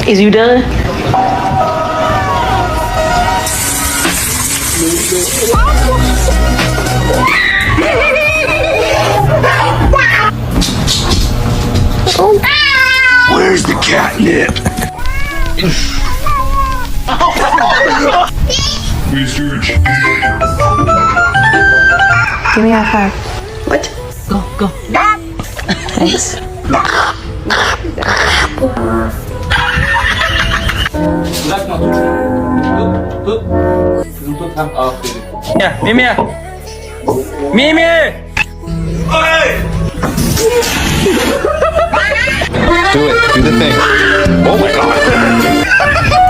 Is you done? Where's the catnip? Where's George? Give me a high five. What? Go. Thanks. Bırakma tut. Tut. Kızım tut. Hem aferin. Ya Mimi. Mimi. Do it. Do the thing. Oh my god.